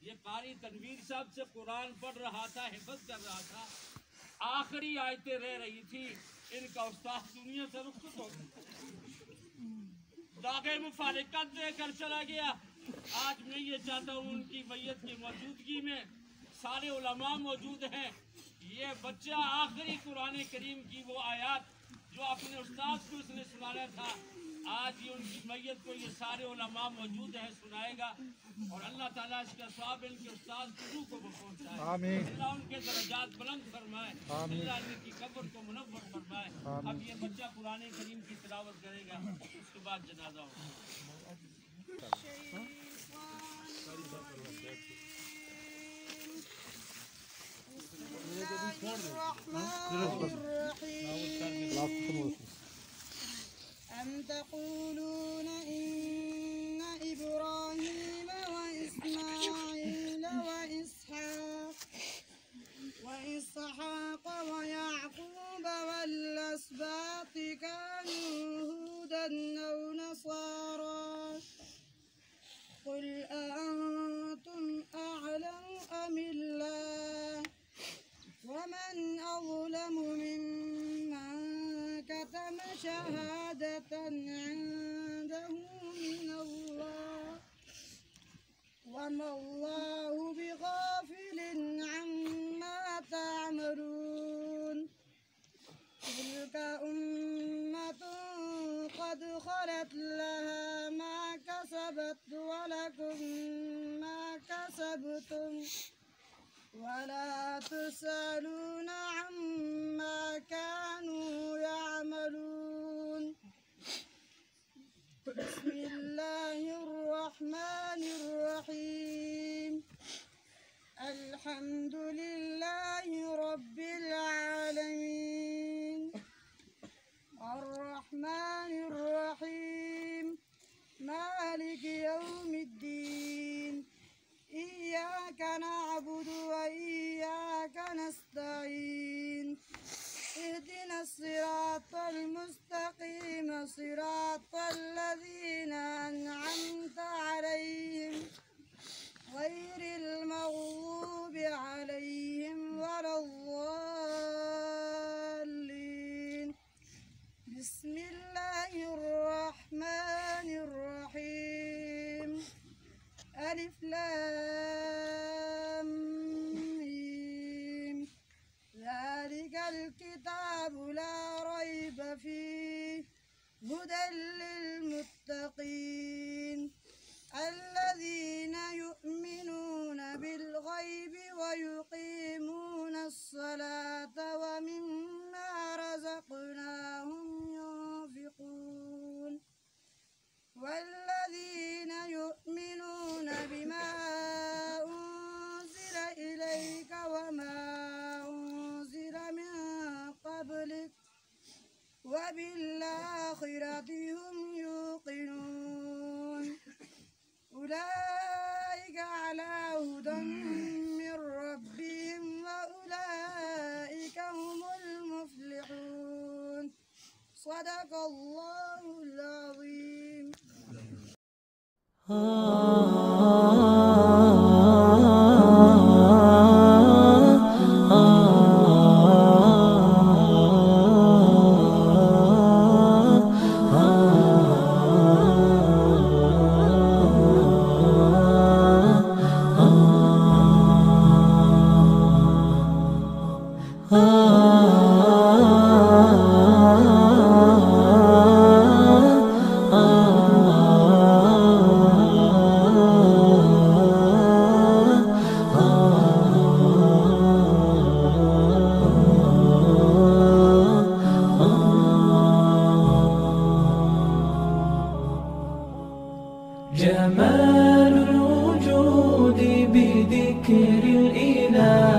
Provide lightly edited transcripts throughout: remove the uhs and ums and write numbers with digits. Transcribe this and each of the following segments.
ये कारी तनवीर साहब से कुरान पढ़ रहा था, हिफज कर रहा था, आखिरी आयतें रह रही थी, इनका उस्ताद दुनिया से रुखसत हो गया, दागे मुफारिकत देकर चला गया। आज मैं ये चाहता हूँ उनकी मैयत की मौजूदगी में सारे उलमा मौजूद हैं। ये बच्चा आखिरी कुरान करीम की वो आयत जो अपने उस्ताद को उसने सुनाया था, आज ये उनकी मैयत को ये सारे उलमा मौजूद हैं, सुनाएगा। और अल्लाह ताला इसका सवाब इनके उस्ताद की रूह को पहुंचाए। आमीन। अल्लाह उनके दर्जात बुलंद फरमाए। आमीन। अल्लाह इनकी कब्र को मुनव्वर फरमाए। अब ये बच्चा कुरान करीम की तिलावत करेगा, उसके बाद जनाजा होगा। أم تقولون إن إبراهيم وإسماعيل وإسحاق ويعقوب والأسباط كانوا هودا أو نصارى قل أأنتم أعلم أم الله ومن أظلم ممن كتم شهادة عنده من الله وما الله بغافل عما تعملون تلك أمة قد خلت لها ما كسبت ولكم ما كسبتم ولا تسألون عما كانوا يعملون. بسم الله الرحمن الرحيم الحمد لله رب العالمين الرحمن الرحيم مالك يوم الدين إياك نعبد وإياك نستعين اهدنا الصراط المستقيم صراط الذين أنعمت عليهم غير المغضوب عليهم ولا الضالين. بسم الله الرحمن الرحيم ألف لام ميم ذلك الكتاب لا ريب فيه هدى للمتقين الذين يؤمنون بالغيب ويقيمون الصلاة ومما رزقناهم ينفقون والذين يؤمنون بما أنزل إليك وما أنزل من قبلك وبالآخرة هم يوقنون أولئك على هدى من ربهم وأولئك هم المفلحون. صدق الله العظيم. جمال الوجود بذكر الإله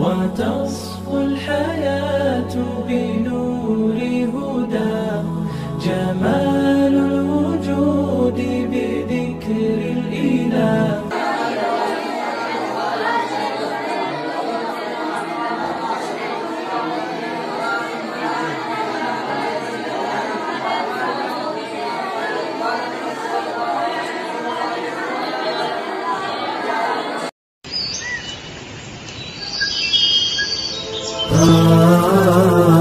وتصفو الحياة بنور هدى جمال الوجود بذكر الإله ah